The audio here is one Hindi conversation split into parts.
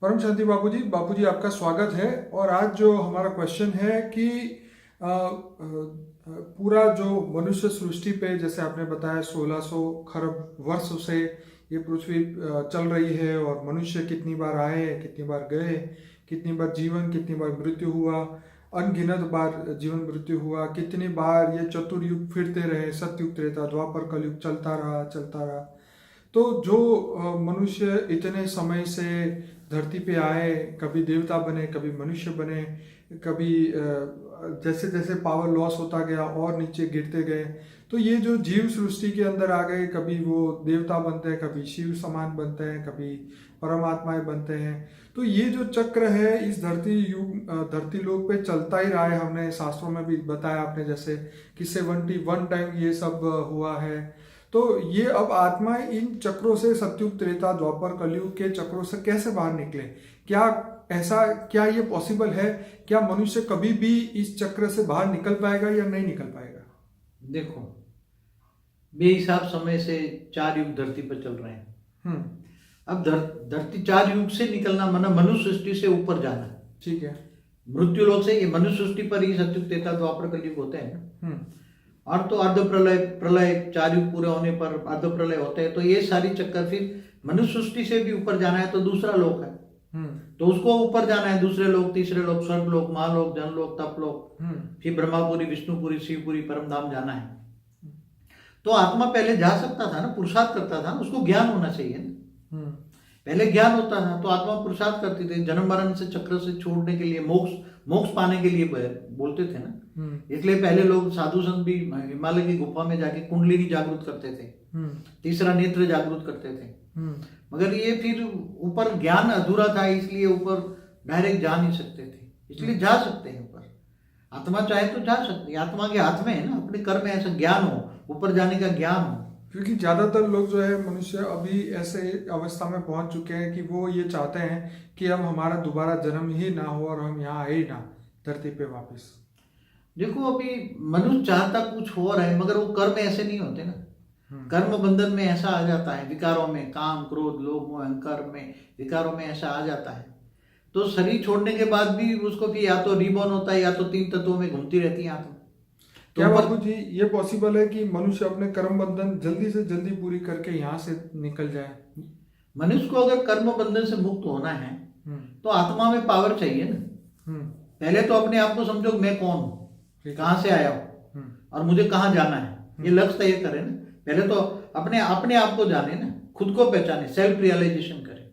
परम शांति बापूजी आपका स्वागत है। और आज जो हमारा क्वेश्चन है कि पूरा जो मनुष्य सृष्टि पे, जैसे आपने बताया 1600 खरब वर्ष से ये पृथ्वी चल रही है, और मनुष्य कितनी बार आए, कितनी बार गए, कितनी बार जीवन, कितनी बार मृत्यु हुआ, अनगिनत बार जीवन मृत्यु हुआ, कितनी बार ये चतुर्युग फिरते रहे, सतयुग, त्रेता, द्वापर, कलयुग चलता रहा। तो जो मनुष्य इतने समय से धरती पे आए, कभी देवता बने, कभी मनुष्य बने, कभी जैसे जैसे पावर लॉस होता गया और नीचे गिरते गए, तो ये जो जीव सृष्टि के अंदर आ गए, कभी वो देवता बनते हैं, कभी शिव समान बनते हैं, कभी परमात्माएं बनते हैं। तो ये जो चक्र है इस धरती लोक पे चलता ही रहा है। हमने शास्त्रों में भी बताया आपने, जैसे कि 71 टाइम ये सब हुआ है। तो ये अब आत्मा इन चक्रों से, सतयुग, त्रेता, द्वापर, कलयुग के चक्रों से कैसे बाहर निकले? क्या ये पॉसिबल है? क्या मनुष्य कभी भी इस चक्र से बाहर निकल पाएगा या नहीं निकल पाएगा? देखो, बेहिसाब समय से 4 युग धरती पर चल रहे हैं। अब धरती 4 युग से निकलना माना मनुष्य सृष्टि से ऊपर जाना। ठीक है। मृत्यु लोक से ये मनुष्य सृष्टि पर ही सतयुग, त्रेता, द्वापर, कलयुग होते हैं। और तो अर्ध प्रलय 4 युग पूरे होने पर अर्ध प्रलय होते हैं। तो ये सारी चक्कर, फिर मनुष्य सृष्टि से भी ऊपर जाना है तो दूसरा लोक है, तो उसको ऊपर जाना है, दूसरे लोक, तीसरे लोक, स्वर्ग लोक, महालोक, जनलोक, तपलोक, फिर ब्रह्मापुरी, विष्णुपुरी, शिवपुरी, परमधाम जाना है। तो आत्मा पहले जा सकता था ना, पुरुषार्थ करता था ना, उसको ज्ञान होना चाहिए ना। पहले ज्ञान होता था तो आत्मा पुरुषार्थ करती थी, जन्म मरण से चक्र से छोड़ने के लिए, मोक्ष पाने के लिए बोलते थे ना। इसलिए पहले लोग साधु संत भी हिमालय की गुफा में जाके कुंडलिनी जागृत करते थे, तीसरा नेत्र जागृत करते थे। मगर ये फिर ऊपर ज्ञान अधूरा था, इसलिए ऊपर डायरेक्ट जा नहीं सकते थे। इसलिए जा सकते हैं ऊपर, आत्मा चाहे तो जा सकती है। आत्मा के हाथ में है ना, अपने कर्म में ऐसा ज्ञान हो, ऊपर जाने का ज्ञान हो। क्योंकि ज्यादातर लोग जो है, मनुष्य अभी ऐसे अवस्था में पहुंच चुके हैं कि वो ये चाहते हैं कि अब हमारा दोबारा जन्म ही ना हो और हम यहाँ आए ही ना धरती पे वापस। देखो, अभी मनुष्य चाहता कुछ और है, मगर वो कर्म ऐसे नहीं होते ना। कर्म बंधन में ऐसा आ जाता है, विकारों में, काम, क्रोध, लोभ, मोह, अहंकार में, विकारों में ऐसा आ जाता है। तो शरीर छोड़ने के बाद भी उसको फिर या तो रिबॉर्न होता है, या तो 3 तत्वों में घूमती रहती है आत्मा। तो क्या बाबू जी ये पॉसिबल है कि मनुष्य अपने कर्म बंधन जल्दी से जल्दी पूरी करके यहाँ से निकल जाए? मनुष्य को अगर कर्म बंधन से मुक्त होना है तो आत्मा में पावर चाहिए ना। पहले तो अपने आप को समझो, मैं कौन हूँ, कहाँ से आया हूँ और मुझे कहाँ जाना है, ये लक्ष्य तय करें ना। पहले तो अपने आप को जाने ना, खुद को पहचाने, सेल्फ रियलाइजेशन करें।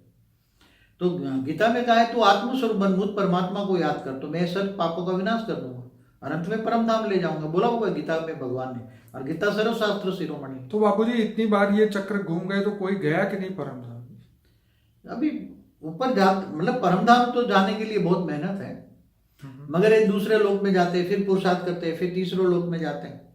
तो गीता में कहा है, तू आत्मस्वरूप बन, मुझ परमात्मा को याद कर, तो मैं सब पापों का विनाश कर दूंगा और अंत में परम धाम ले जाऊंगा, बोला हुआ गीता में भगवान ने। और गीता सर्वशास्त्र शिरोमणि। तो बापूजी इतनी बार ये चक्र घूम गए तो कोई गया कि नहीं परम धाम? अभी ऊपर जा, मतलब परम धाम तो जाने के लिए बहुत मेहनत है, मगर एक दूसरे लोक में जाते हैं, फिर पुरुषार्थ करते हैं, फिर तीसरे लोक में जाते हैं।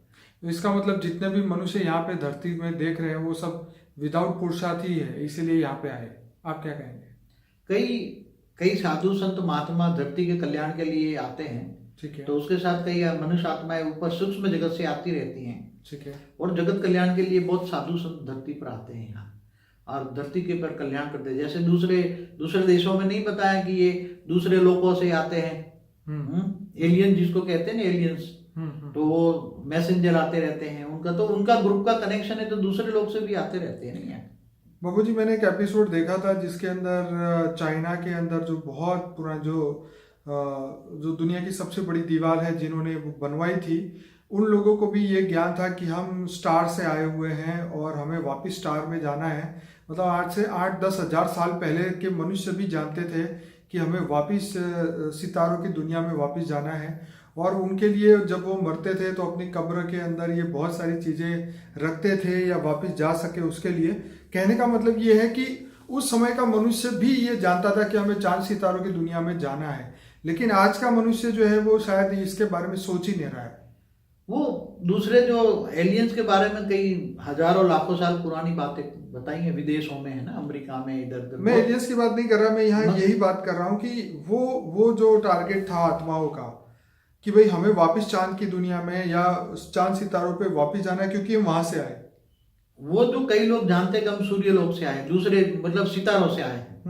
तो इसका मतलब जितने भी मनुष्य यहाँ पे धरती में देख रहे हैं वो सब विदाउट पुरुषार्थ ही है, इसीलिए यहाँ पे आए। आप क्या कहेंगे? कई साधु संत महात्मा धरती के कल्याण के लिए आते हैं। ठीक है। तो उसके साथ कई मनुष्य आत्माएं ऊपर सूक्ष्म जगत से आती रहती हैं। ठीक है। और जगत कल्याण के लिए बहुत साधु संत धरती पर आते हैं यहाँ, और धरती के पर कल्याण करते हैं। जैसे दूसरे देशों में नहीं बताया कि ये दूसरे लोगों से आते हैं, एलियन जिसको कहते हैं ना, एलियंस। तो वो मैसेंजर आते रहते हैं, उनका ग्रुप का कनेक्शन है, तो दूसरे लोग से भी आते रहते हैं। नहीं बाबू जी, मैंने एक एपिसोड देखा था जिसके अंदर चाइना के अंदर जो बहुत पुराना जो दुनिया की सबसे बड़ी दीवार है जिन्होंने वो बनवाई थी, उन लोगों को भी ये ज्ञान था कि हम स्टार से आए हुए हैं और हमें वापस स्टार में जाना है। मतलब आज से 8-10 हज़ार साल पहले के मनुष्य भी जानते थे कि हमें वापस सितारों की दुनिया में वापस जाना है। और उनके लिए जब वो मरते थे तो अपनी कब्र के अंदर ये बहुत सारी चीज़ें रखते थे या वापस जा सके उसके लिए। कहने का मतलब ये है कि उस समय का मनुष्य भी ये जानता था कि हमें चांद सितारों की दुनिया में जाना है, लेकिन आज का मनुष्य जो है वो शायद इसके बारे में सोच ही नहीं रहा है। वो दूसरे जो एलियंस के बारे में कई हजारों लाखों साल पुरानी बातें बताई हैं, विदेशों में है ना, अमेरिका में, इधर। मैं एलियंस की बात नहीं कर रहा, मैं यहाँ यही बात कर रहा हूँ कि वो जो टारगेट था आत्माओं का कि भाई हमें वापस चांद की दुनिया में या चांद सितारों पे वापस जाना है क्योंकि हम वहां से आए। वो जो कई लोग जानते हैं कि हम सूर्य लोक से आए, दूसरे मतलब सितारों से आए हैं।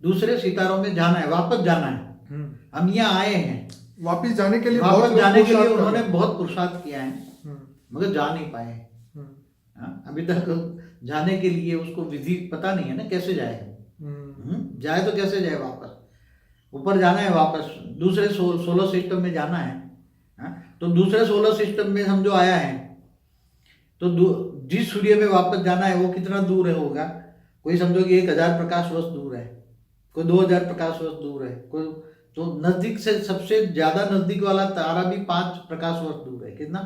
दूसरे सितारों में जाना है, वापस जाना है। हम यहाँ आए हैं, वापस जाने के लिए वापस जाने के लिए पुरुषार्थ कर उन्होंने रहे हैं। बहुत पुरुषार्थ किया है, मगर जा नहीं पाए। हाँ, अभी तक जाने के लिए उसको विधि पता नहीं है ना, कैसे जाए। जाए तो कैसे जाए, वापस ऊपर जाना है, वापस दूसरे सोलर सिस्टम में जाना है। हाँ, तो दूसरे सोलर सिस्टम में हम जो आया है, तो जिस सूर्य में वापस जाना है वो कितना दूर है होगा, कोई समझो कि 1000 प्रकाश वर्ष दूर है, कोई 2000 प्रकाश वर्ष दूर है, कोई तो नजदीक से सबसे ज्यादा नजदीक वाला तारा भी 5 प्रकाश वर्ष दूर है। कितना?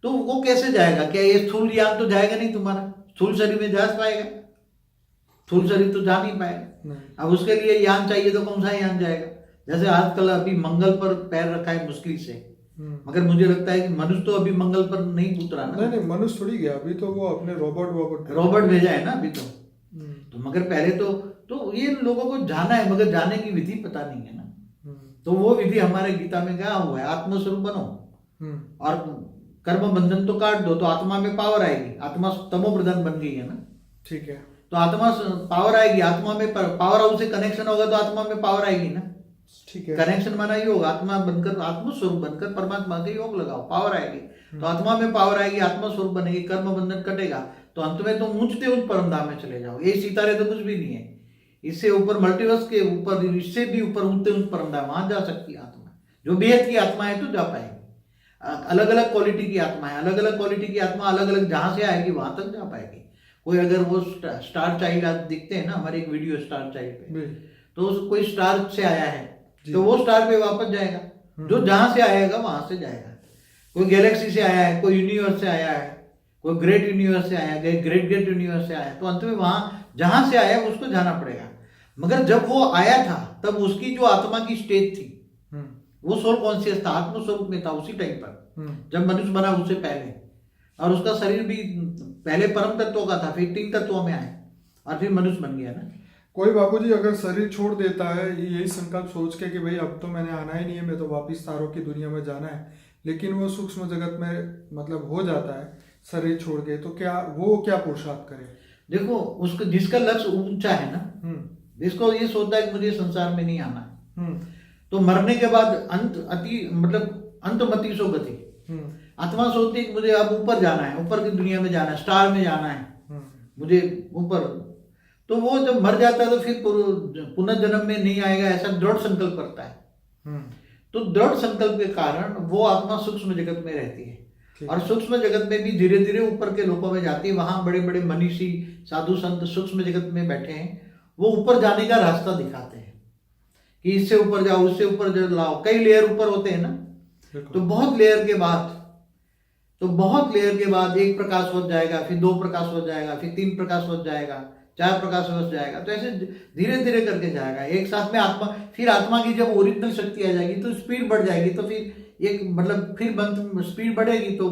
तो वो कैसे जाएगा? क्या ये स्थूल यान तो जाएगा नहीं तुम्हारा, स्थूल शरीर में जा पाएगा? स्थूल शरीर तो जा नहीं पाएगा। अब उसके लिए यान चाहिए, तो कौन सा यान जाएगा? जैसे आजकल अभी मंगल पर पैर रखा है मुश्किल से, मगर मुझे लगता है कि मनुष्य तो अभी मंगल पर नहीं उतरा ना। नहीं, मनुष्य थोड़ी गया, अभी तो वो अपने रोबोट भेजा है ना अभी तो मगर पहले तो ये लोगों को जाना है, मगर जाने की विधि पता नहीं है ना। तो वो विधि हमारे गीता में क्या हुआ है, आत्मस्वरूप बनो और कर्म बंधन तो काट दो, तो आत्मा में पावर आएगी। आत्मा तमो प्रधान बन गई है ना। ठीक है, तो आत्मा पावर आएगी, आत्मा में पावर हाउस से कनेक्शन होगा तो आत्मा में पावर आएगी ना। ठीक है, कनेक्शन माना योग, आत्मा बनकर आत्मस्वरूप बनकर परमात्मा के योग लगाओ, पावर आएगी। तो आत्मा में पावर आएगी, आत्मस्वरूप बनेगी, कर्म बंधन कटेगा, तो अंत में तुम ऊंचते उच्च परम धाम में चले जाओ। ये सितारे तो कुछ भी नहीं है, इससे ऊपर मल्टीवर्स के ऊपर, इससे भी ऊपर ऊंचते उच्च परम धाम, वहां जा सकती है आत्मा। जो बेहद की आत्मा है तो जा पाएगी। अलग अलग क्वालिटी की आत्मा है, अलग अलग क्वालिटी की आत्मा अलग अलग जहां से आएगी वहां तक जा पाएगी। कोई अगर वो स्टार चाइल्ड आज दिखते हैं ना, हमारे एक वीडियो स्टार चाइल्ड पे, तो कोई स्टार से आया है तो वो स्टार पे वापस जाएगा, जो जहां से आएगा वहां से जाएगा। कोई गैलेक्सी से आया है, कोई यूनिवर्स से आया है, कोई ग्रेट यूनिवर्स से आया है, ग्रेट यूनिवर्स से आया है, तो अंत में वहां जहां से आया उसको जाना पड़ेगा। मगर जब वो आया था तब उसकी जो आत्मा की स्टेज थी, वो सोल कॉन्शियस था, आत्मस्वरूप में था उसी टाइम पर, जब मनुष्य बना उससे पहले। और उसका शरीर भी पहले परम तत्वों का था, फिर 3 तत्वों में आए और फिर मनुष्य बन गया ना। कोई बापूजी अगर शरीर छोड़ देता है यही संकल्प सोच के कि भाई अब तो मैंने आना ही नहीं है, मैं तो वापिस तारों की दुनिया में जाना है, लेकिन वो सूक्ष्म जगत में मतलब हो जाता है शरीर छोड़ के, तो क्या पुरुषार्थ करे? देखो, उसको जिसका लक्ष्य ऊंचा है ना, जिसको ये सोचता है कि मुझे संसार में नहीं आना है, तो मरने के बाद अंतमति सो गति, आत्मा सोचती है कि मुझे अब ऊपर जाना है, ऊपर की दुनिया में जाना है, स्टार में जाना है, मुझे ऊपर। तो वो जब मर जाता है तो फिर पुनर्जन्म में नहीं आएगा, ऐसा दृढ़ संकल्प करता है। तो दृढ़ संकल्प के कारण वो आत्मा सूक्ष्म जगत में रहती है, और सूक्ष्म जगत में भी धीरे धीरे ऊपर के लोकों में जाती है। वहां बड़े बड़े मनीषी साधु संत सूक्ष्म जगत में बैठे हैं, वो ऊपर जाने का रास्ता दिखाते हैं कि इससे ऊपर जाओ, उससे ऊपर लाओ। कई लेयर ऊपर होते हैं ना, तो बहुत लेयर के बाद 1 प्रकाश हो जाएगा, फिर 2 प्रकाश हो जाएगा, फिर 3 प्रकाश हो जाएगा, 4 प्रकाश हो जाएगा। तो ऐसे धीरे धीरे करके जाएगा। एक साथ में आत्मा की जब ओरिजिनल शक्ति आ जाएगी तो स्पीड बढ़ जाएगी, तो फिर फिर स्पीड बढ़ेगी तो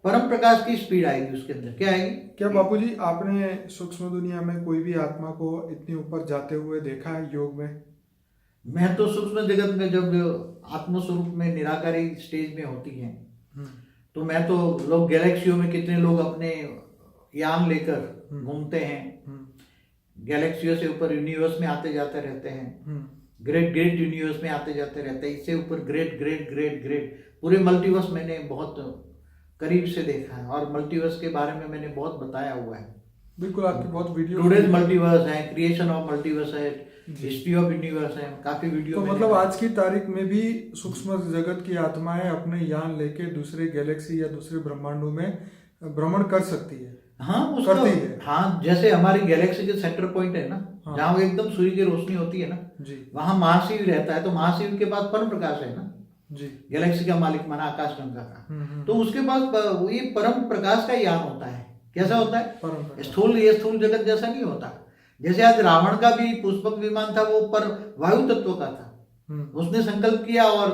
परम प्रकाश की स्पीड आएगी उसके अंदर। क्या आएगी? क्या बापूजी आपने सूक्ष्म दुनिया में कोई भी आत्मा को इतनी ऊपर जाते हुए देखा है योग में? मैं तो सूक्ष्म जगत में जब आत्मस्वरूप में निराकारी स्टेज में होती है, तो मैं तो लोग गैलेक्सियों में कितने लोग अपने यान लेकर घूमते हैं, गैलेक्सियों से ऊपर यूनिवर्स में आते जाते रहते हैं, ग्रेट यूनिवर्स में आते जाते रहते हैं, इससे ऊपर ग्रेट पूरे मल्टीवर्स मैंने बहुत करीब से देखा है, और मल्टीवर्स के बारे में मैंने बहुत बताया हुआ है। बिल्कुल, आपके बहुत वीडियो, टुडेज मल्टीवर्स है, क्रिएशन ऑफ मल्टीवर्स है, हिस्ट्री ऑफ यूनिवर्स है, काफी वीडियो। तो मतलब आज की तारीख में भी सूक्ष्म जगत की आत्माएं अपने यान लेके दूसरे गैलेक्सी या दूसरे ब्रह्मांडों में भ्रमण कर सकती है। हाँ, करती है। हाँ, जैसे हमारी गैलेक्सी के सेंटर पॉइंट है ना, हाँ, जहाँ वो एकदम सूर्य की रोशनी होती है ना जी, वहां महाशिव रहता है। तो महाशिव के पास परम प्रकाश है ना जी, गैलेक्सी का मालिक माना आकाश गंगा का। तो उसके पास ये परम प्रकाश का यान होता है। कैसा होता है? ये स्थूल जगत जैसा नहीं होता। जैसे आज रावण का भी पुष्पक विमान था, वो पर वायु तत्व का था। उसने संकल्प किया और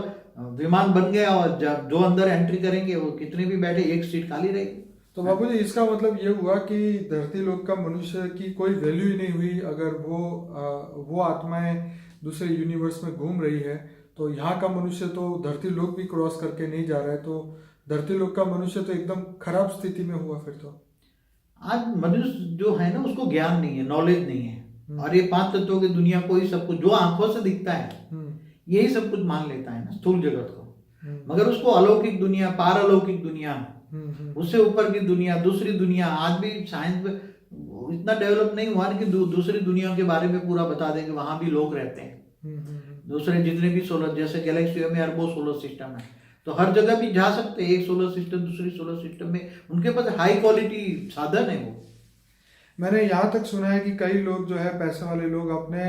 विमान बन गया, और जब जो अंदर एंट्री करेंगे वो कितने भी बैठे, 1 सीट खाली रहेगी। तो बाबूजी इसका मतलब ये हुआ कि धरती लोक का मनुष्य की कोई वैल्यू ही नहीं हुई अगर वो आत्माएं दूसरे यूनिवर्स में घूम रही है। तो यहाँ का मनुष्य तो धरती लोक भी क्रॉस करके नहीं जा रहा है, तो धरती लोक का मनुष्य तो एकदम खराब स्थिति में हुआ फिर तो। आज मनुष्य जो है ना, उसको ज्ञान नहीं है, नॉलेज नहीं है। और ये 5 तत्वों की दुनिया को ही सब कुछ जो आंखों से दिखता है यही सब कुछ मान लेता है ना, स्थूल जगत को। मगर उसको अलौकिक दुनिया, पारलौकिक दुनिया, उससे ऊपर की दुनिया, दूसरी दुनिया, आज भी साइंस में इतना डेवलप नहीं हुआ कि दूसरी दुनिया के बारे में पूरा बता देंगे, वहां भी लोग रहते हैं। दूसरे जितने भी सोलर, जैसे गैलेक्सी में अरबों सोलर सिस्टम है, तो हर जगह भी जा सकते हैं। एक सोलर सिस्टम दूसरी सोलर सिस्टम में, उनके पास हाई क्वालिटी साधन है। वो मैंने यहाँ तक सुना है कि कई लोग जो है, पैसे वाले लोग, अपने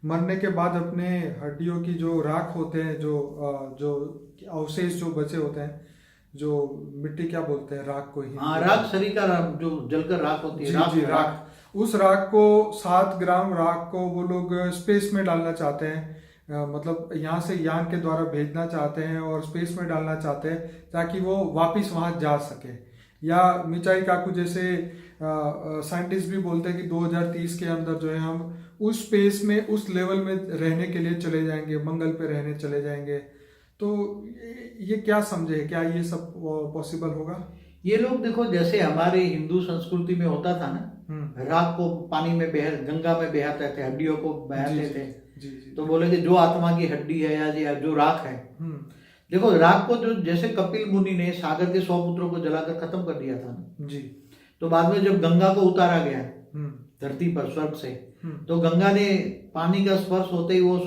मरने के बाद अपने हड्डियों की जो राख होते हैं, जो अवशेष जो बचे होते हैं, जो मिट्टी क्या बोलते हैं, राख को ही, हाँ, राख, शरीर का राख, जो जलकर राख होती है, जी जी, राख, उस राख को 7 ग्राम राख को वो लोग स्पेस में डालना चाहते हैं। मतलब यहाँ से यान के द्वारा भेजना चाहते हैं और स्पेस में डालना चाहते हैं ताकि वो वापस वहाँ जा सके। या मिचाई काकू जैसे साइंटिस्ट भी बोलते हैं कि 2030 के अंदर जो है हम उस स्पेस में, उस लेवल में रहने के लिए चले जाएंगे, मंगल पे रहने चले जाएंगे। तो ये क्या समझे, क्या ये सब पॉसिबल होगा? ये लोग देखो, जैसे हमारे हिंदू संस्कृति में होता था ना, राख को पानी में गंगा में बहाते थे, हड्डियों को बहाते थे। जी जी। तो बोले कि जो आत्मा की हड्डी है या जो राख है, देखो राख को, जो जैसे कपिल मुनि ने सागर के 100 पुत्रों को जलाकर खत्म कर दिया था ना जी, तो बाद में जब गंगा को उतारा गया धरती पर स्वर्ग से, तो गंगा ने पानी का स्पर्श होते ही वो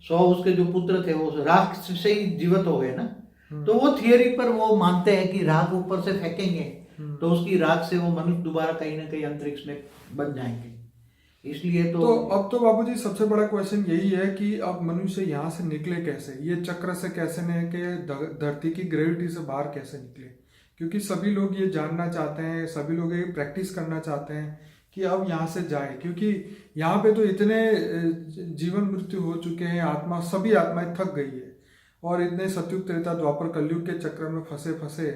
100 उसके जो पुत्र थे वो राख से ही जीवित हो गए ना। तो वो थियरी पर वो मानते हैं कि राख ऊपर से फेंकेंगे तो उसकी राख से वो मनुष्य दोबारा कहीं ना कहीं अंतरिक्ष में बन जाएंगे। इसलिए तो अब तो बाबूजी सबसे बड़ा क्वेश्चन यही है कि अब मनुष्य यहाँ से निकले कैसे, ये चक्र से कैसे निकले, धरती की ग्रेविटी से बाहर कैसे निकले? क्योंकि सभी लोग ये जानना चाहते हैं, सभी लोग ये प्रैक्टिस करना चाहते हैं कि अब यहाँ से जाए, क्योंकि यहाँ पे तो इतने जीवन मृत्यु हो चुके हैं, आत्मा, सभी आत्माएं थक गई है और इतने सतयुग त्रेता द्वापर कलयुग के चक्र में फंसे,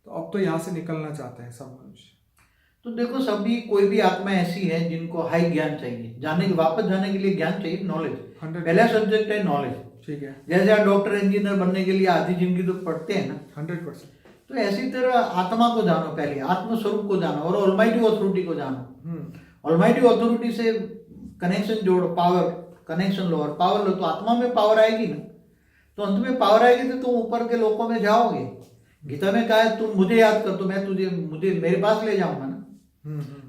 तो अब तो यहाँ से निकलना चाहते हैं सब मनुष्य। तो देखो, सभी, कोई भी आत्मा ऐसी है जिनको हाई ज्ञान चाहिए, वापस जाने के लिए ज्ञान चाहिए, नॉलेज। पहला सब्जेक्ट है नॉलेज, ठीक है। जैसे आप डॉक्टर इंजीनियर बनने के लिए आधी जिंदगी तो पढ़ते हैं ना, 100%। तो ऐसी तरह आत्मा को जानो, पहले आत्मस्वरूप को जानो और ऑलमाइटी अथॉरिटी को जानो। ऑलमाइटी अथॉरिटी से कनेक्शन जोड़ो, पावर कनेक्शन लो और पावर लो, तो आत्मा में पावर आएगी ना। तो अंत में पावर आएगी तो तुम ऊपर के लोकों में जाओगे। गीता में कहा है तुम मुझे याद कर तो मैं मुझे मेरे पास ले जाऊंगा ना।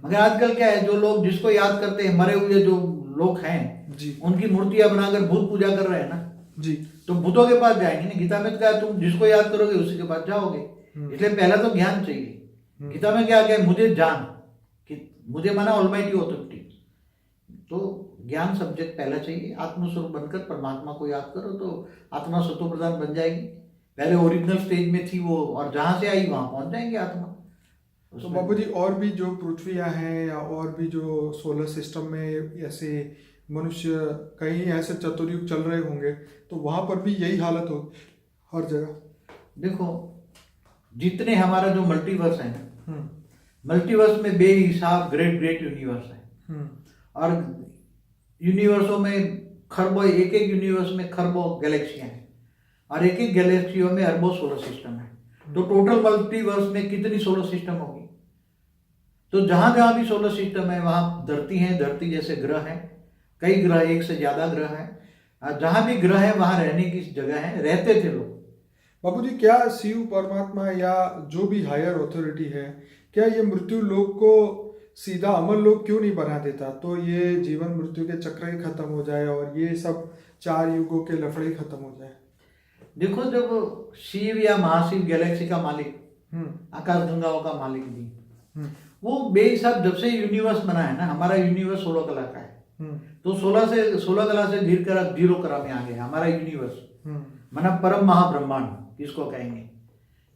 मगर आजकल क्या है, जो लोग जिसको याद करते हैं, मरे हुए जो लोग हैं जी, उनकी मूर्तियां बनाकर भूत पूजा कर रहे हैं ना जी, तो भूतों के पास जाएंगे ना। गीता में तो क्या है, तुम जिसको याद करोगे उसी के पास जाओगे। इसलिए पहला तो ज्ञान चाहिए। गीता में क्या है, मुझे जान, कि मुझे माना ऑलमाइटी अथॉरिटी। तो ज्ञान सब्जेक्ट पहला चाहिए। आत्मस्वरूप बनकर परमात्मा को याद करो तो आत्मा सत्व प्रधान बन जाएगी। पहले ओरिजिनल स्टेज में थी वो, और जहां से आई वहां पहुंच जाएंगे आत्मा। तो बाबू जी, और भी जो पृथ्वियाँ हैं या और भी जो सोलर सिस्टम में ऐसे मनुष्य, कहीं ऐसे चतुर्युग चल रहे होंगे, तो वहां पर भी यही हालत हो हर जगह। देखो, जितने हमारा जो मल्टीवर्स है ना, मल्टीवर्स में बेहिसाब ग्रेट यूनिवर्स है। और यूनिवर्सों में खरबों, एक यूनिवर्स में खरबों गैलेक्सियां हैं और एक गैलेक्सियों में अरबों सोलर सिस्टम है। तो टोटल मल्टीवर्स में कितनी सोलर सिस्टम होगी? तो जहां जहां भी सोलर सिस्टम है वहां धरती है, धरती जैसे ग्रह है, कई ग्रह, एक से ज्यादा ग्रह है। जहां भी ग्रह है वहां रहने की जगह है, रहते थे लोग। बाबूजी, क्या शिव परमात्मा या जो भी हायर अथॉरिटी है, क्या ये मृत्यु लोक को सीधा अमर लोक क्यों नहीं बना देता, तो ये जीवन मृत्यु के चक्र ही खत्म हो जाए और ये सब 4 युगों के लफड़े खत्म हो जाए? देखो, जब शिव या महाशिव गैलेक्सी का मालिक, आकाश गंगाओं का मालिक भी, वो बेहिसाब जब से यूनिवर्स बना है ना, हमारा यूनिवर्स 16 कला का है। तो 16 कला से गिर कर अब 0 कला में आ गया हमारा यूनिवर्स। माना परम महाब्रह्मांड किसको कहेंगे?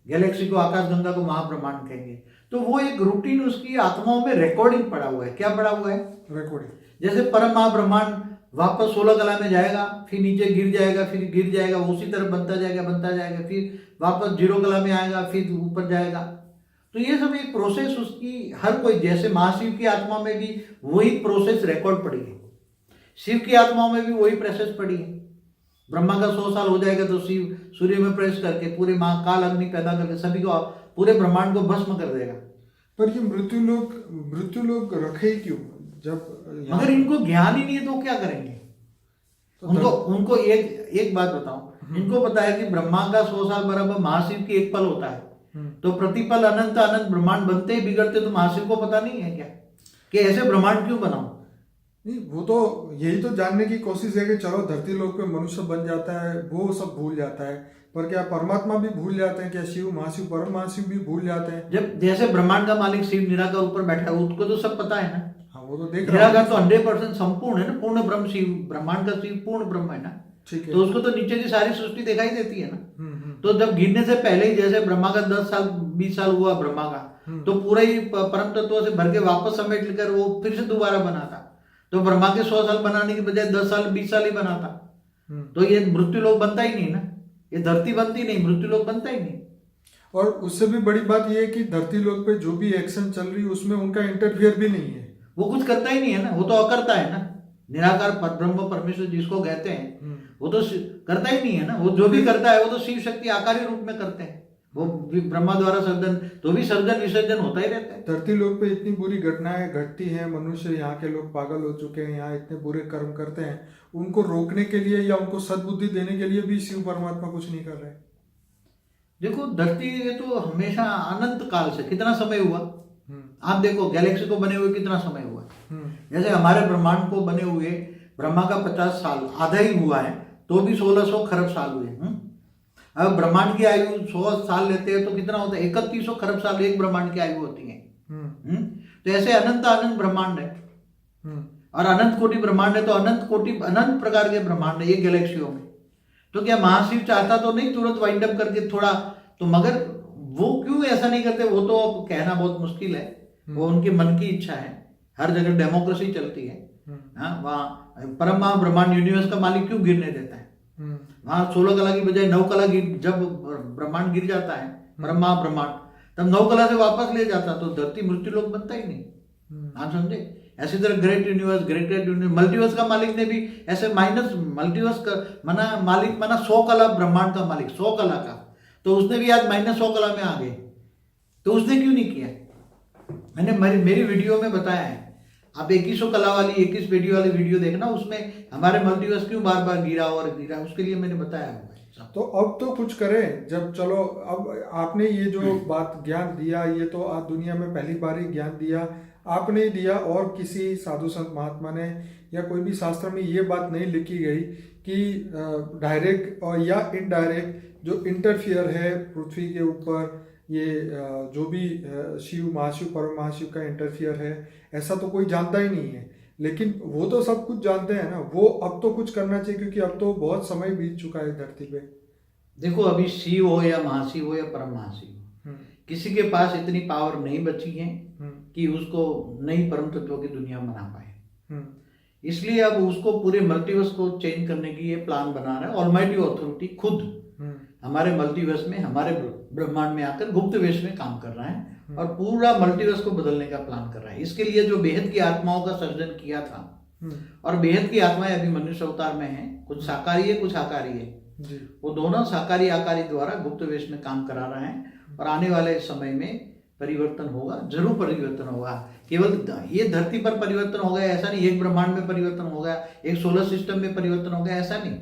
गैलेक्सी को, आकाश गंगा को महाब्रह्मांड कहेंगे। तो वो एक रूटीन उसकी आत्माओं में रिकॉर्डिंग पड़ा हुआ है। क्या पड़ा हुआ है? रिकॉर्डिंग। जैसे परम महाब्रह्मांड वापस 16 कला में जाएगा, फिर नीचे गिर जाएगा, फिर गिर जाएगा, उसी तरह बनता जाएगा, फिर वापस 0 कला में आएगा, फिर ऊपर जाएगा। तो ये सब एक प्रोसेस उसकी, हर कोई, जैसे महाशिव की आत्मा में भी वही प्रोसेस रिकॉर्ड पड़ी है, शिव की आत्माओं में भी वही प्रोसेस पड़ी है। ब्रह्मा का 100 साल हो जाएगा तो शिव सूर्य में प्रवेश करके पूरे महाकाल अग्नि पैदा करके सभी को, पूरे ब्रह्मांड को भस्म कर देगा। पर ये मृत्यु लोग रखे ही क्यों? जब मगर इनको ज्ञान ही नहीं है तो क्या करेंगे? तो उनको उनको एक बात बताऊं, इनको पता है कि ब्रह्मा का 100 साल बराबर महाशिव की एक पल होता है, तो प्रतिपल अनंत अनंत ब्रह्मांड बनते ही बिगड़ते, तो महाशिव को पता नहीं है क्या कि ऐसे ब्रह्मांड क्यों बनाऊं? नहीं, वो तो यही तो जानने की कोशिश है कि चलो धरती लोक पे मनुष्य बन जाता है, वो सब भूल जाता है, पर क्या परमात्मा भी भूल जाते हैं? क्या शिव महाशिव परम महाशिव भी भूल जाते हैं? जब जैसे ब्रह्मांड का मालिक शिव निराकार ऊपर बैठा है, उसको तो सब पता है ना। हाँ, वो तो देख रहा निराकार तो 100% संपूर्ण है ना, पूर्ण ब्रह्म शिव, ब्रह्मांड का शिव पूर्ण ब्रह्म है ना, ठीक है। तो उसको तो नीचे की सारी सृष्टि दिखाई देती है ना। तो जब गिरने से पहले ही जैसे ब्रह्मा का 10 साल 20 साल हुआ ब्रह्मा का, तो पूरा ही परम तत्वों से भर के वापस समेट लेकर वो फिर से दोबारा बना था। तो ब्रह्मा के 100 साल बनाने की बजाय 10 साल 20 साल ही बना था। तो ये मृत्यु लोक बनता ही नहीं ना, ये धरती बनती नहीं, मृत्यु लोक बनता ही नहीं। और उससे भी बड़ी बात ये है कि धरती लोक पे जो भी एक्शन चल रही है उसमें उनका इंटरफियर भी नहीं है, वो कुछ करता ही नहीं है ना, वो तो अकर्ता है ना। निराकार ब्रह्म परमेश्वर जिसको कहते हैं वो तो करता ही नहीं है ना। वो जो भी करता है वो तो शिव शक्ति आकारी रूप में करते हैं, वो ब्रह्मा द्वारा सर्जन, तो भी सर्जन विसर्जन होता ही रहता है। धरती लोक पे इतनी बुरी घटनाएं घटती हैं, मनुष्य यहाँ के लोग पागल हो चुके हैं, यहाँ इतने बुरे कर्म करते हैं, उनको रोकने के लिए या उनको सद्बुद्धि देने के लिए भी शिव परमात्मा कुछ नहीं कर रहे। देखो धरती ये तो हमेशा अनंत काल से कितना समय हुआ, आप देखो गैलेक्सी को बने हुए कितना समय हुआ। जैसे हमारे ब्रह्मांड को बने हुए ब्रह्मा का 50 साल आधा ही हुआ है, तो भी 1600 खरब साल हुए। अब ब्रह्मांड की आयु 100 साल लेते हैं तो कितना होता है? 3100 खरब साल एक ब्रह्मांड की आयु होती है। तो ऐसे अनंत अनंत ब्रह्मांड है, और अनंत कोटि ब्रह्मांड है, तो अनंत कोटि अनंत प्रकार के ब्रह्मांड है ये गैलेक्सियों में। तो क्या महाशिव चाहता तो नहीं तुरंत वाइंड अप करके थोड़ा तो, मगर वो क्यों ऐसा नहीं करते? वो तो अब कहना बहुत मुश्किल है, वो उनके मन की इच्छा है। हर जगह डेमोक्रेसी चलती है। वहाँ परम महाब्रह्मांड यूनिवर्स का मालिक क्यों गिरने देता है? वहां 16 कला की बजाय 9 कला जब ब्रह्मांड गिर जाता है परम महाब्रह्मांड, तब 9 कला से वापस ले जाता, तो धरती मृत्यु लोक बनता ही नहीं। आप समझे? ऐसी तरह great universe great universe multiverse का मालिक ने भी ऐसे माइनस मल्टीवर्स का मना मालिक माना 100 कला ब्रह्मांड का मालिक 100 कला का, तो उसने भी आज -100 कला में आ गए, तो उसने क्यों नहीं किया? मैंने मेरी वीडियो में बताया है, आप 2100 कला वाली 21 वीडियो वाली वीडियो देखना, उसमें हमारे मल्टीवर्स क्यों बार बार गिरा और गिरा, उसके लिए मैंने बताया हुआ है। तो अब तो कुछ करें, जब चलो अब आपने ये जो बात ज्ञान दिया, ये तो आज दुनिया में पहली बार ही ज्ञान दिया, आपने ही दिया, और किसी साधु संत महात्मा ने या कोई भी शास्त्र में ये बात नहीं लिखी गई कि डायरेक्ट और या इनडायरेक्ट जो इंटरफियर है पृथ्वी के ऊपर, ये जो भी शिव महाशिव परम महाशिव का इंटरफियर है, ऐसा तो कोई जानता ही नहीं है। लेकिन वो तो सब कुछ जानते हैं ना, वो अब तो कुछ करना चाहिए, क्योंकि अब तो बहुत समय बीत चुका है धरती पे। देखो अभी शिव हो या महाशिव हो या परम महाशिव, किसी के पास इतनी पावर नहीं बची है कि उसको नई परम तत्वों की दुनिया बना पाए। इसलिए अब उसको पूरे मल्टीवर्स को चेंज करने की ये प्लान बना रहा है ऑलमाइटी अथॉरिटी खुद हमारे मल्टीवर्स में, हमारे ब्रह्मांड में आकर गुप्त वेश में काम कर रहा है और पूरा मल्टीवर्स को बदलने का प्लान कर रहा है। इसके लिए जो बेहद की आत्माओं का सर्जन किया था, और बेहद की आत्माएं अभी मनुष्य अवतार में हैं, कुछ साकारी है कुछ आकारी है, वो दोनों साकारी आकारी द्वारा गुप्त वेश में काम करा रहे हैं। और आने वाले समय में परिवर्तन होगा, जरूर परिवर्तन होगा। केवल ये धरती पर परिवर्तन हो गया ऐसा नहीं, एक ब्रह्मांड में परिवर्तन हो गया, एक सोलर सिस्टम में परिवर्तन हो गया ऐसा नहीं,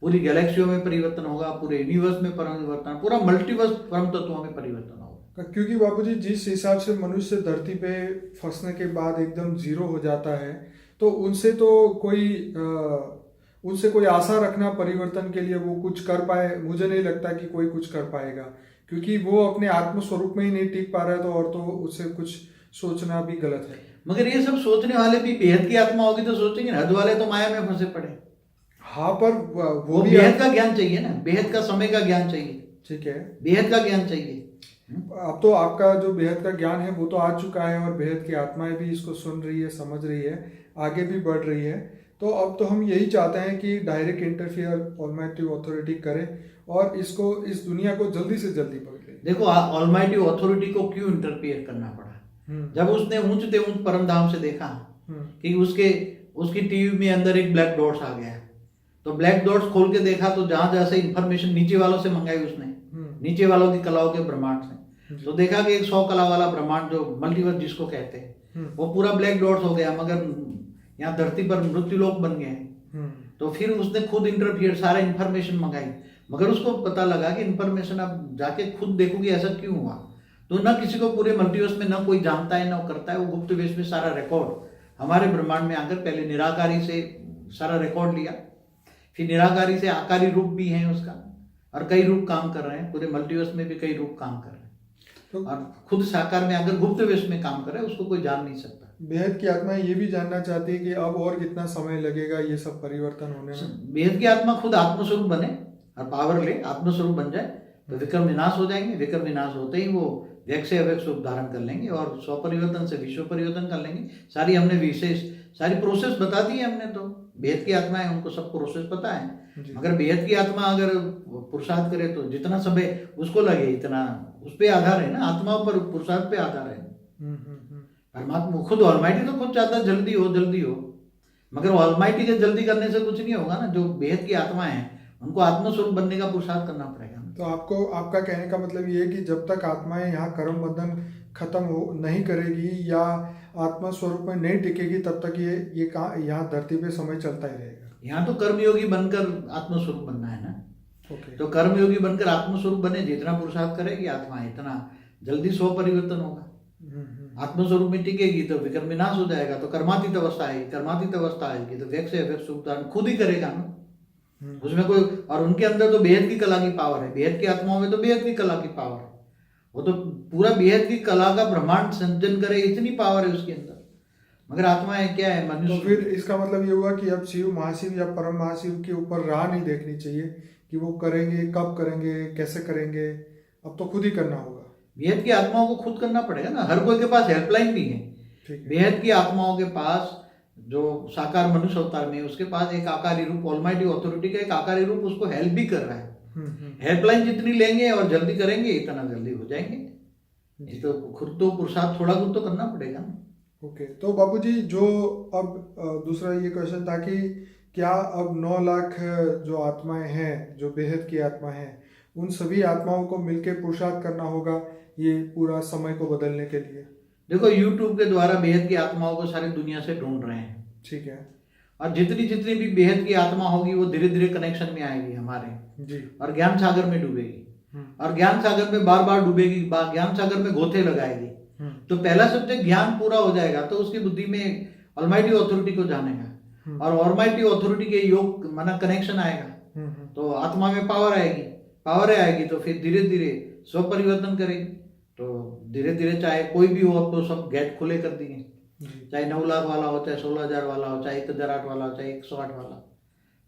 पूरी गैलेक्सियों में परिवर्तन होगा, पूरे यूनिवर्स में परिवर्तन, पूरा मल्टीवर्स परम तत्वों में परिवर्तन होगा। क्योंकि बाबूजी जिस हिसाब से मनुष्य धरती पे फंसने के बाद एकदम जीरो हो जाता है, तो उनसे कोई आशा रखना परिवर्तन के लिए वो कुछ कर पाए, मुझे नहीं लगता कि कोई कुछ कर पाएगा, क्योंकि वो अपने आत्म स्वरूप में ही नहीं टिक पा रहा है, तो और तो उससे कुछ सोचना भी गलत है। मगर ये सब सोचने वाले भी बेहद की आत्मा होगी तो सोचेंगे, हद वाले तो माया में फंसे पड़े। हाँ, पर वो भी बेहद का ज्ञान चाहिए ना, बेहद का समय का ज्ञान चाहिए, ठीक है, बेहद का ज्ञान चाहिए। अब तो आपका जो बेहद का ज्ञान है वो तो आ चुका है, और बेहद की आत्माएं भी इसको सुन रही है, समझ रही है, आगे भी बढ़ रही है। तो अब तो हम यही चाहते हैं कि डायरेक्ट इंटरफियर ऑलमाइटी अथॉरिटी करे और इसको, इस दुनिया को जल्दी से जल्दी बदले। देखो ऑलमाइटी अथॉरिटी को क्यों इंटरफियर करना पड़ा? जब उसने ऊंचते ऊंच परम धाम से देखा कि उसकी टीवी में अंदर एक ब्लैक डॉट्स आ गया, तो ब्लैक डॉट्स खोल के देखा तो जहां जैसे इंफॉर्मेशन नीचे वालों से मंगाई उसने, नीचे वालों की कलाओं के ब्रह्मांड से, तो देखा कि एक 100 कला वाला ब्रह्मांड जो मल्टीवर्स जिसको कहते हैं, वो पूरा ब्लैक डॉट्स हो गया, मगर यहाँ धरती पर मृत्युलोक बन गए हैं। तो फिर उसने खुद इंटरफियर, सारा इंफॉर्मेशन मंगाई, मगर उसको पता लगा कि इंफॉर्मेशन आप जाके खुद देखोगे ऐसा क्यों हुआ। तो ना किसी को पूरे मल्टीवर्स में ना कोई जानता है ना करता है, वो गुप्त वेश में सारा रिकॉर्ड हमारे ब्रह्मांड में आकर पहले निराकारी से सारा रिकॉर्ड लिया, फिर निराकारी से आकारी रूप भी है उसका, और कई रूप काम कर रहे हैं, पूरे मल्टीवर्स में भी कई रूप काम कर रहे हैं, और खुद साकार में अगर गुप्त वेश में काम कर रहे हैं उसको कोई जान नहीं सकता। बेहद की आत्मा ये भी जानना चाहती है कि अब और कितना समय लगेगा ये सब परिवर्तन होने में। बेहद की आत्मा खुद आत्मस्वरूप बने और पावर ले, आत्मस्वरूप बन जाए तो विक्रम विनाश हो जाएंगे। विक्रम विनाश होते ही वो व्यक्त से अव्यक्त स्वरूप धारण कर लेंगे और स्वपरिवर्तन से विश्व परिवर्तन कर लेंगे। सारी हमने विशेष सारी प्रोसेस बता दी है हमने। तो बेहद की आत्मा है, उनको सब प्रोसेस पता है। मगर बेहद की आत्मा अगर पुरुषार्थ करे तो जितना समय उसको लगे इतना उस पे आधार है ना, आत्मा पर पुरुषार्थ पे आधार है। परमात्मा खुद ऑलमाइटी तो खुद चाहता है जल्दी हो, मगर ऑलमाइटी के जल्दी करने से कुछ नहीं होगा ना। जो बेहद की आत्मा है उनको आत्मस्वरूप बनने का पुरुषार्थ करना पड़ेगा। तो आपका कहने का मतलब ये है कि जब तक आत्माएं यहाँ कर्म बंधन खत्म हो नहीं करेगी या आत्मा स्वरूप में नहीं टिकेगी तब तक ये यहाँ धरती पे समय चलता ही रहेगा। यहाँ तो कर्मयोगी बनकर आत्मस्वरूप बनना है ना। तो कर्मयोगी बनकर आत्मस्वरूप बने, जितना पुरुषार्थ करेगी आत्मा इतना जल्दी स्व परिवर्तन होगा। आत्मस्वरूप में टिकेगी तो विक्रम विनाश हो जाएगा, तो कर्मातीत अवस्था आएगी, कर्मातीत अवस्था आएगी तो व्यक्त से अव्यक्त स्वरूप धारण खुद ही करेगा ना उसमें कोई। और उनके अंदर तो बेहद की कला की पावर है, बेहद की आत्माओं में तो बेहद की कला की पावर है। वो तो पूरा बेहद की कला का ब्रह्मांड संजन करे, इतनी पावर है उसके अंदर। मगर आत्माएं क्या है, मनुष्य। तो फिर इसका मतलब ये हुआ कि अब शिव महाशिव या परम महाशिव के ऊपर राह नहीं देखनी चाहिए कि वो करेंगे, कब करेंगे, कैसे करेंगे, अब तो खुद ही करना होगा। बेहद की आत्माओं को खुद करना पड़ेगा ना। हर कोई के पास हेल्पलाइन भी है। बेहद की आत्माओं के पास जो साकार मनुष्य अवतार में उसके पास एक आकारी रूप ऑलमाइटी अथॉरिटी का एक आकारी रूप उसको हेल्प भी कर रहा है। हेल्पलाइन जितनी लेंगे और जल्दी करेंगे इतना जल्दी हो जाएंगे। तो खुद तो पुरुषार्थ थोड़ा बहुत तो करना पड़ेगा ना। ओके, तो बापूजी जो अब दूसरा ये क्वेश्चन था कि क्या अब 9 लाख जो आत्माएं हैं, जो बेहद की आत्मा हैं, उन सभी आत्माओं को मिलकर पुरुषार्थ करना होगा ये पूरा समय को बदलने के लिए? देखो यूट्यूब के द्वारा बेहद की आत्माओं को सारी दुनिया से ढूंढ रहे हैं। ठीक है। और जितनी भी बेहद की आत्मा होगी वो धीरे धीरे कनेक्शन में आएगी हमारे जी। और ज्ञान सागर में डूबेगी और ज्ञान सागर में बार बार डूबेगी, ज्ञान सागर में गोते लगाएगी। तो पहला सब्जेक्ट ज्ञान पूरा हो जाएगा तो उसकी बुद्धि में ऑलमाइटी अथॉरिटी को जानेगा और ऑलमाइटी अथॉरिटी के योग माना कनेक्शन आएगा तो आत्मा में पावर आएगी तो फिर धीरे धीरे स्व परिवर्तन करेगी। तो धीरे धीरे चाहे कोई भी हो, अब तो सब गेट खुले कर दिए, चाहे 9 लाख वाला हो, चाहे 16,000 वाला हो, चाहे 1,008 वाला हो, चाहे 108 वाला,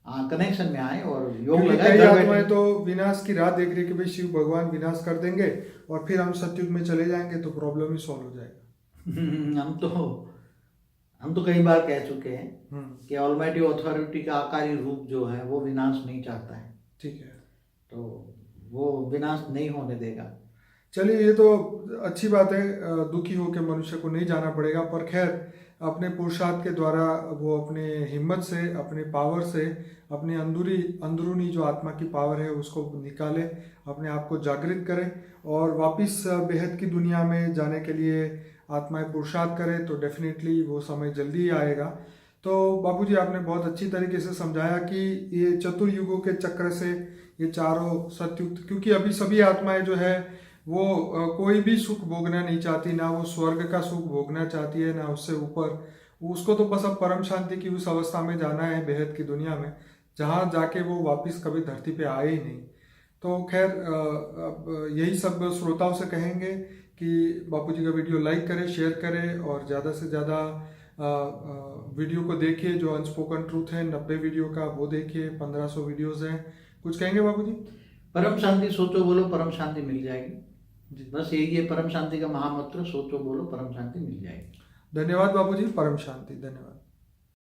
हाँ कनेक्शन में आए और योग लगाए। आत्माएं तो विनाश की राह देख रही कि भाई शिव भगवान विनाश कर देंगे और फिर हम सतयुग में चले जाएंगे तो प्रॉब्लम ही सॉल्व हो जाएगा। हम तो कई बार कह चुके हैं कि ऑलमाइटी अथॉरिटी का आकारी रूप जो है वो विनाश नहीं चाहता है। ठीक है, तो वो विनाश नहीं होने देगा। चलिए, ये तो अच्छी बात है, दुखी होकर मनुष्य को नहीं जाना पड़ेगा। पर खैर अपने पुरुषार्थ के द्वारा वो अपने हिम्मत से, अपने पावर से, अपने अंदरूनी जो आत्मा की पावर है उसको निकाले, अपने आप को जागृत करें और वापस बेहद की दुनिया में जाने के लिए आत्माएं पुरुषार्थ करें तो डेफिनेटली वो समय जल्दी ही आएगा। तो बापूजी आपने बहुत अच्छी तरीके से समझाया कि ये चतुर्युगों के चक्र से ये चारों सतयुग, क्योंकि अभी सभी आत्माएं जो है वो कोई भी सुख भोगना नहीं चाहती, ना वो स्वर्ग का सुख भोगना चाहती है, ना उससे ऊपर। उसको तो बस अब परम शांति की उस अवस्था में जाना है बेहद की दुनिया में, जहाँ जाके वो वापस कभी धरती पे आए ही नहीं। तो खैर अब यही सब श्रोताओं से कहेंगे कि बापूजी का वीडियो लाइक करें, शेयर करें और ज़्यादा से ज़्यादा वीडियो को देखिए। जो अनस्पोकन ट्रूथ है 90 वीडियो का वो देखिए, 1500 वीडियोज़ हैं। कुछ कहेंगे बापूजी? परम शांति सोचो बोलो परम शांति मिल जाएगी। बस यही है परम शांति का महामंत्र, सोचो बोलो परम शांति मिल जाएगी। धन्यवाद बापूजी, परम शांति। धन्यवाद।